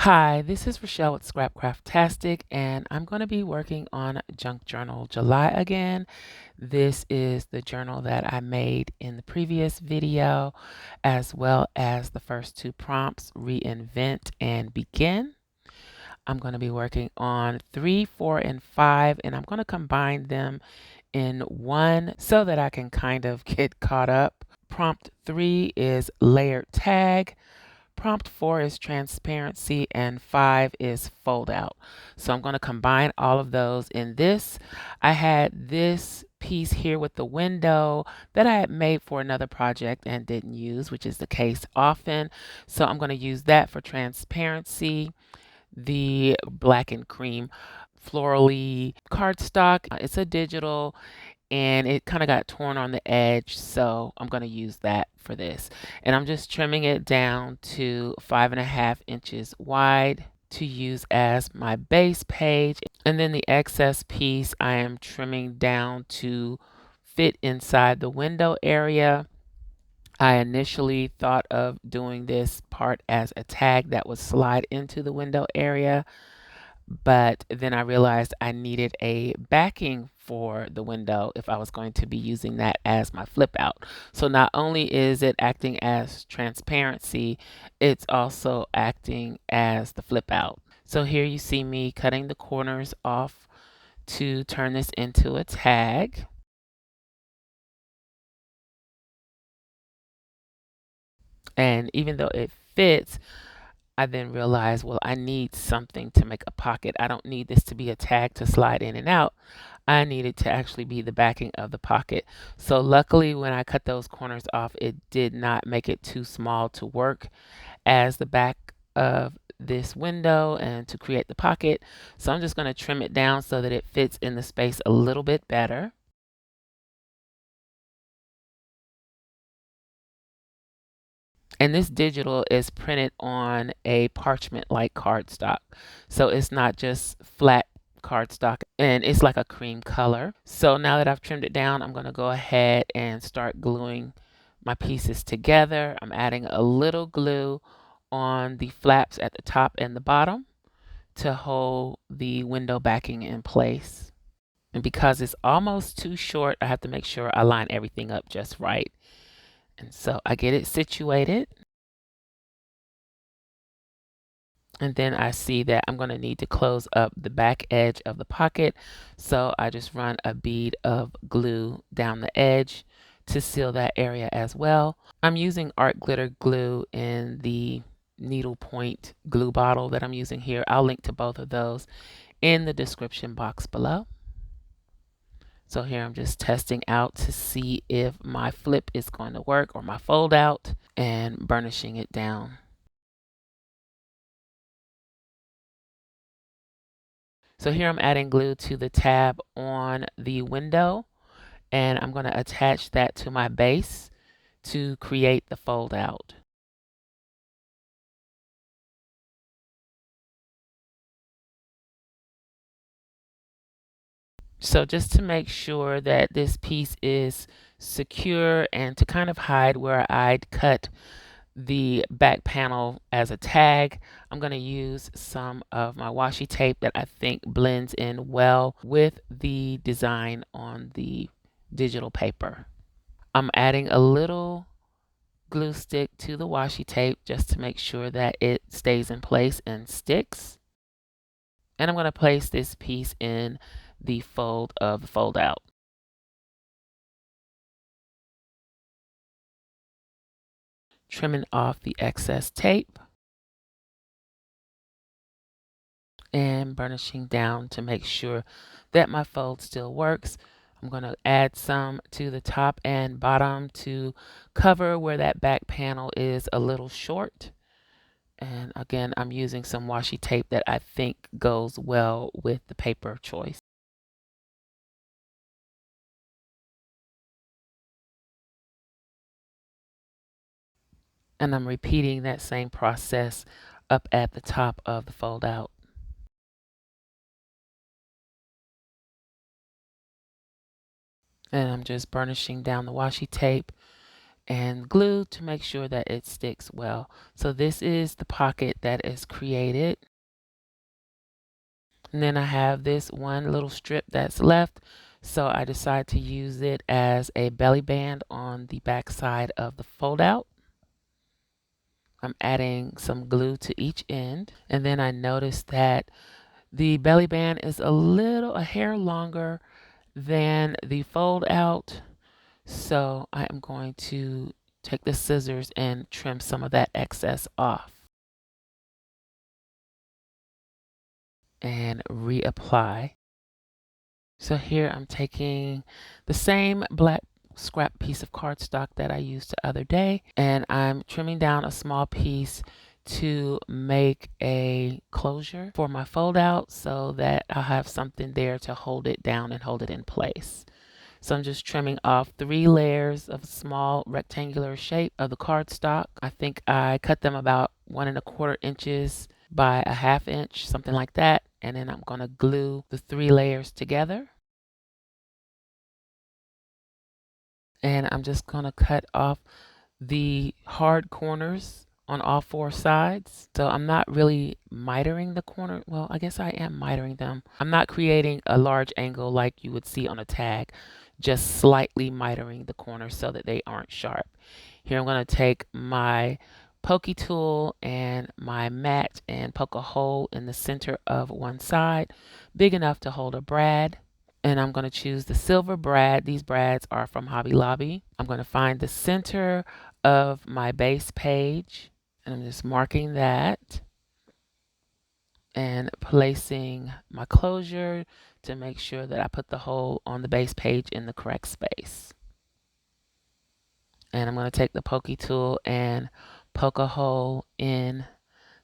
Hi, this is Rachelle with Scrapcraftastic, and I'm going to be working on Junk Journal July again. This is the journal that I made in the previous video, as well as the first two prompts, Reinvent and Begin. I'm going to be working on 3, 4, and 5, and I'm going to combine them in one so that I can kind of get caught up. Prompt 3 is Layered Tag. Prompt 4 is transparency and 5 is fold out. So I'm going to combine all of those in this. I had this piece here with the window that I had made for another project and didn't use, which is the case often. So I'm going to use that for transparency. The black and cream florally cardstock. It's a digital and it kind of got torn on the edge, so I'm going to use that for this. And I'm just trimming it down to 5.5 inches wide to use as my base page. And then the excess piece I am trimming down to fit inside the window area. I initially thought of doing this part as a tag that would slide into the window area, but then I realized I needed a backing for the window if I was going to be using that as my flip out. So not only is it acting as transparency, it's also acting as the flip out. So here you see me cutting the corners off to turn this into a tag. And even though it fits, I then realized, well, I need something to make a pocket. I don't need this to be a tag to slide in and out. I needed to actually be the backing of the pocket. So luckily when I cut those corners off, it did not make it too small to work as the back of this window and to create the pocket. So I'm just going to trim it down so that it fits in the space a little bit better. And this digital is printed on a parchment like cardstock. So it's not just flat cardstock, and it's like a cream color. So now that I've trimmed it down, I'm going to go ahead and start gluing my pieces together. I'm adding a little glue on the flaps at the top and the bottom to hold the window backing in place. And because it's almost too short, I have to make sure I line everything up just right. And so I get it situated. And then I see that I'm going to need to close up the back edge of the pocket. So I just run a bead of glue down the edge to seal that area as well. I'm using art glitter glue in the needlepoint glue bottle that I'm using here. I'll link to both of those in the description box below. So here I'm just testing out to see if my flip is going to work or my fold out, and burnishing it down. So here I'm adding glue to the tab on the window, and I'm going to attach that to my base to create the fold out. So just to make sure that this piece is secure and to kind of hide where I'd cut the back panel as a tag, I'm going to use some of my washi tape that I think blends in well with the design on the digital paper. I'm adding a little glue stick to the washi tape just to make sure that it stays in place and sticks. And I'm going to place this piece in the fold of the fold out. Trimming off the excess tape and burnishing down to make sure that my fold still works. I'm going to add some to the top and bottom to cover where that back panel is a little short. And again, I'm using some washi tape that I think goes well with the paper choice. And I'm repeating that same process up at the top of the fold out. And I'm just burnishing down the washi tape and glue to make sure that it sticks well. So this is the pocket that is created. And then I have this one little strip that's left. So I decided to use it as a belly band on the back side of the fold out. I'm adding some glue to each end. And then I noticed that the belly band is a hair longer than the fold out. So I am going to take the scissors and trim some of that excess off and reapply. So here I'm taking the same black scrap piece of cardstock that I used the other day, and I'm trimming down a small piece to make a closure for my fold out so that I'll have something there to hold it down and hold it in place. So I'm just trimming off 3 layers of small rectangular shape of the cardstock. I think I cut them about 1¼ inches by a 1/2 inch, something like that. And then I'm going to glue the 3 layers together. And I'm just going to cut off the hard corners on all 4 sides. So I'm not really mitering the corner. Well, I guess I am mitering them. I'm not creating a large angle like you would see on a tag, just slightly mitering the corners so that they aren't sharp. Here I'm going to take my pokey tool and my mat and poke a hole in the center of one side, big enough to hold a brad. And I'm going to choose the silver brad. These brads are from Hobby Lobby. I'm going to find the center of my base page, and I'm just marking that and placing my closure to make sure that I put the hole on the base page in the correct space. And I'm going to take the pokey tool and poke a hole in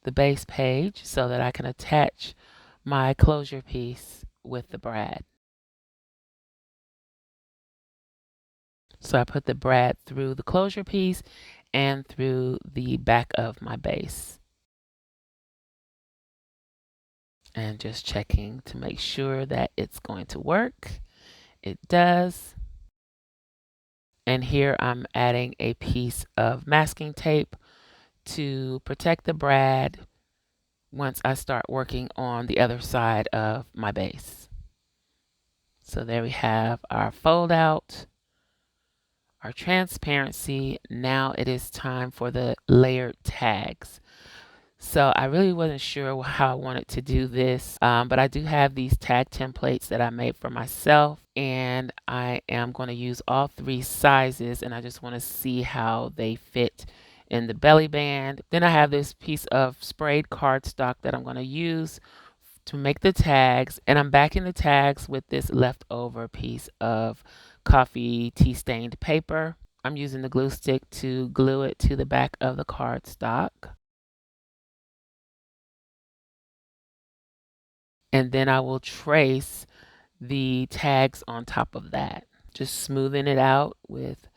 the base page so that I can attach my closure piece with the brad. So I put the brad through the closure piece and through the back of my base. And just checking to make sure that it's going to work. It does. And here I'm adding a piece of masking tape to protect the brad once I start working on the other side of my base. So there we have our fold out, our transparency. Now it is time for the layered tags. So I really wasn't sure how I wanted to do this, but I do have these tag templates that I made for myself, and I am going to use all 3 sizes, and I just want to see how they fit in the belly band. Then I have this piece of sprayed cardstock that I'm going to use to make the tags, and I'm backing the tags with this leftover piece of coffee tea stained paper. I'm using the glue stick to glue it to the back of the cardstock. And then I will trace the tags on top of that. Just smoothing it out with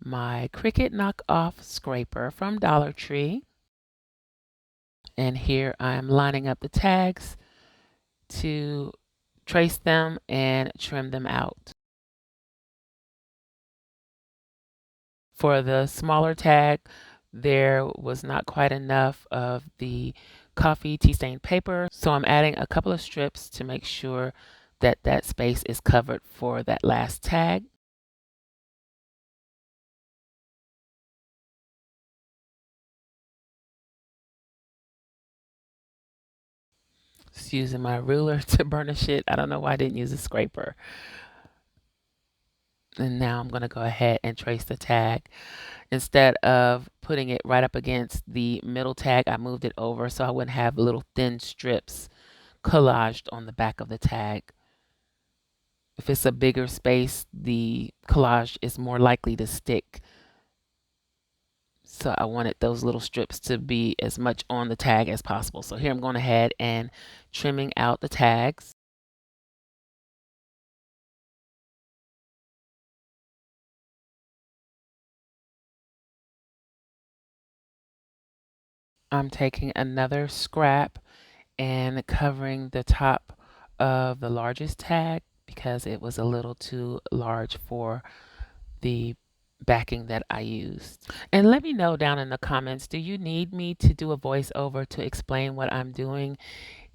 my Cricut knockoff scraper from Dollar Tree. And here I'm lining up the tags to trace them and trim them out. For the smaller tag, there was not quite enough of the coffee tea stained paper, so I'm adding a couple of strips to make sure that that space is covered for that last tag. Just using my ruler to burnish it. I don't know why I didn't use a scraper. And now I'm going to go ahead and trace the tag. Instead of putting it right up against the middle tag, I moved it over so I wouldn't have little thin strips collaged on the back of the tag. If it's a bigger space, the collage is more likely to stick. So I wanted those little strips to be as much on the tag as possible. So here I'm going ahead and trimming out the tags. I'm taking another scrap and covering the top of the largest tag because it was a little too large for the backing that I used. And let me know down in the comments, do you need me to do a voiceover to explain what I'm doing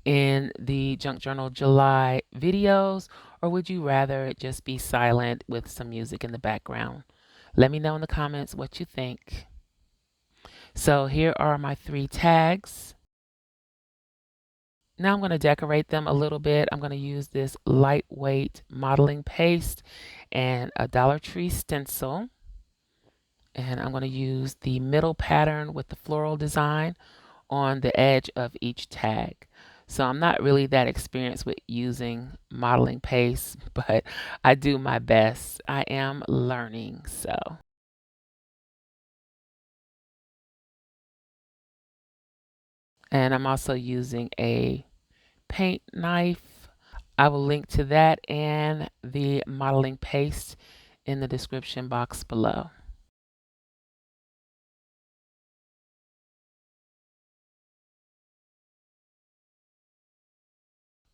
in the Junk Journal July videos, or would you rather it just be silent with some music in the background? Let me know in the comments what you think. So here are my 3 tags. Now I'm going to decorate them a little bit. I'm going to use this lightweight modeling paste and a Dollar Tree stencil. And I'm going to use the middle pattern with the floral design on the edge of each tag. So I'm not really that experienced with using modeling paste, but I do my best. I am learning, so. And I'm also using a paint knife. I will link to that and the modeling paste in the description box below.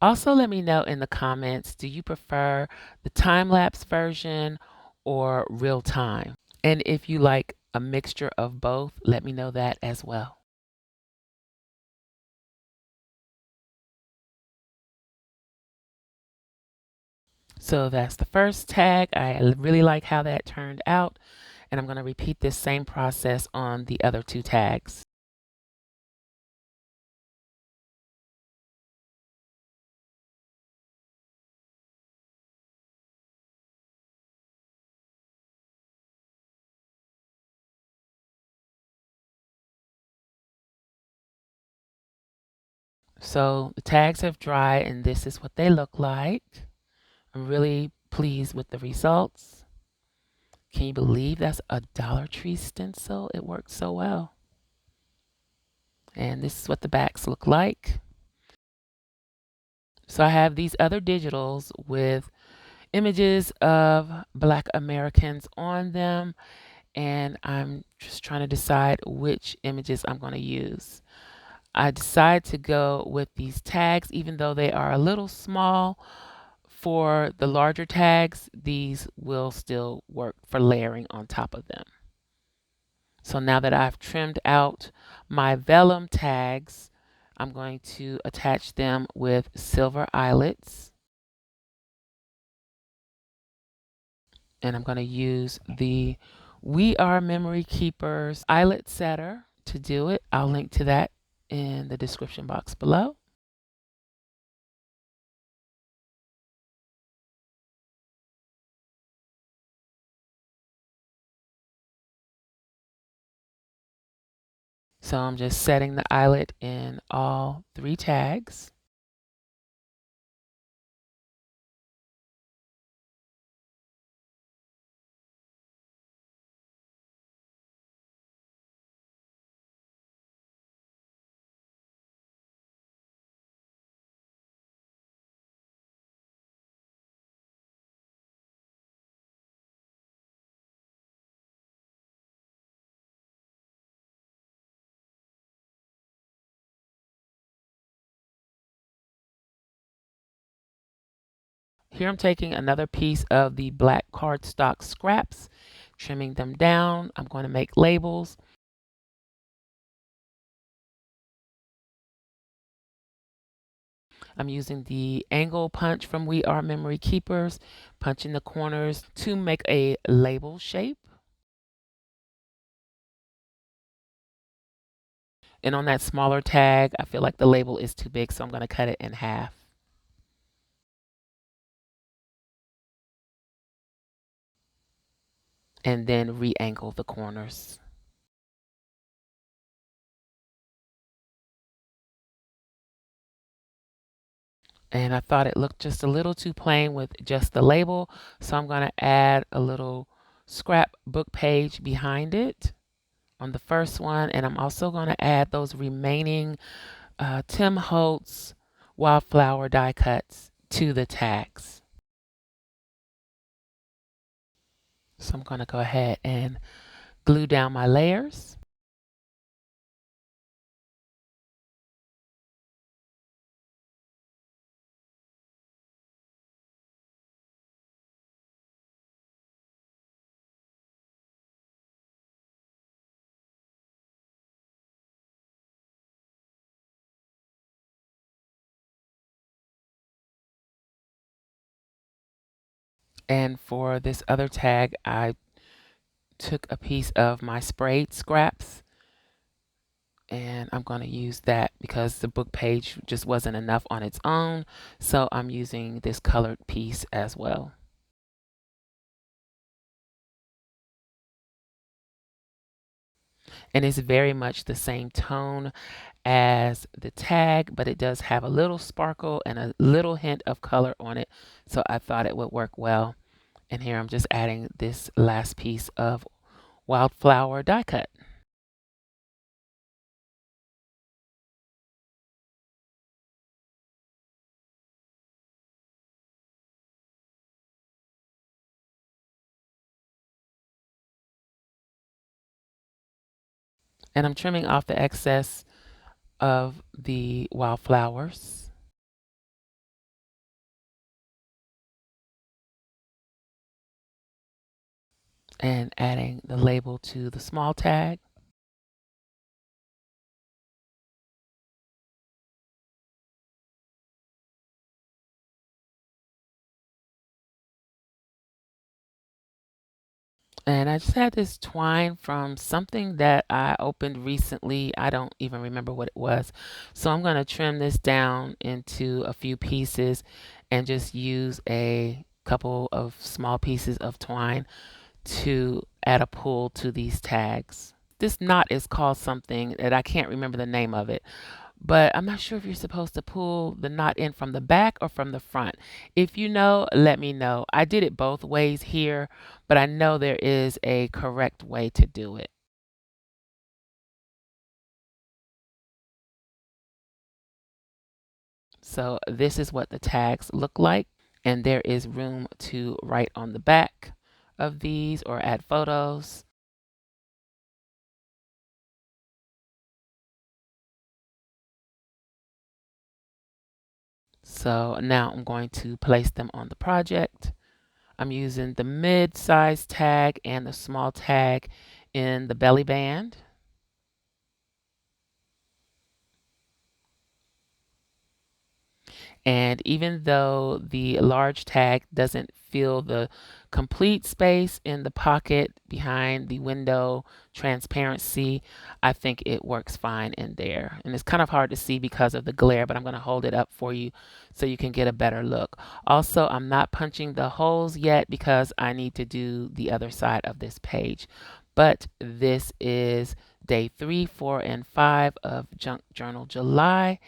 Also, let me know in the comments, do you prefer the time-lapse version or real time? And if you like a mixture of both, let me know that as well. So that's the first tag. I really like how that turned out, and I'm going to repeat this same process on the other 2 tags. So the tags have dried, and this is what they look like. I'm really pleased with the results. Can you believe that's a Dollar Tree stencil? It worked so well. And this is what the backs look like. So I have these other digitals with images of Black Americans on them, and I'm just trying to decide which images I'm going to use. I decided to go with these tags, even though they are a little small. For the larger tags, these will still work for layering on top of them. So now that I've trimmed out my vellum tags, I'm going to attach them with silver eyelets. And I'm going to use the We Are Memory Keepers eyelet setter to do it. I'll link to that in the description box below. So I'm just setting the eyelet in all 3 tags. Here I'm taking another piece of the black cardstock scraps, trimming them down. I'm going to make labels. I'm using the angle punch from We Are Memory Keepers, punching the corners to make a label shape. And on that smaller tag, I feel like the label is too big, so I'm going to cut it in half. And then re-angle the corners. And I thought it looked just a little too plain with just the label, so I'm going to add a little scrapbook page behind it on the first one, and I'm also going to add those remaining Tim Holtz wildflower die cuts to the tags. So I'm going to go ahead and glue down my layers. And for this other tag, I took a piece of my sprayed scraps, and I'm going to use that because the book page just wasn't enough on its own. So I'm using this colored piece as well. And it's very much the same tone as the tag, but it does have a little sparkle and a little hint of color on it. So I thought it would work well. And here I'm just adding this last piece of wildflower die cut. And I'm trimming off the excess of the wildflowers and adding the label to the small tag. And I just had this twine from something that I opened recently. I don't even remember what it was. So I'm going to trim this down into a few pieces and just use a couple of small pieces of twine to add a pull to these tags. This knot is called something that I can't remember the name of it, but I'm not sure if you're supposed to pull the knot in from the back or from the front. If you know, let me know. I did it both ways here, but I know there is a correct way to do it. So this is what the tags look like, and there is room to write on the back of these or add photos. So now I'm going to place them on the project. I'm using the mid-size tag and the small tag in the belly band. And even though the large tag doesn't fill the complete space in the pocket behind the window transparency, I think it works fine in there. And it's kind of hard to see because of the glare, but I'm going to hold it up for you so you can get a better look. Also, I'm not punching the holes yet because I need to do the other side of this page. But this is day 3, 4, and 5 of Junk Journal July.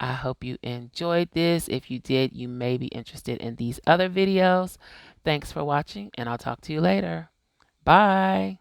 I hope you enjoyed this. If you did, you may be interested in these other videos. Thanks for watching, and I'll talk to you later. Bye.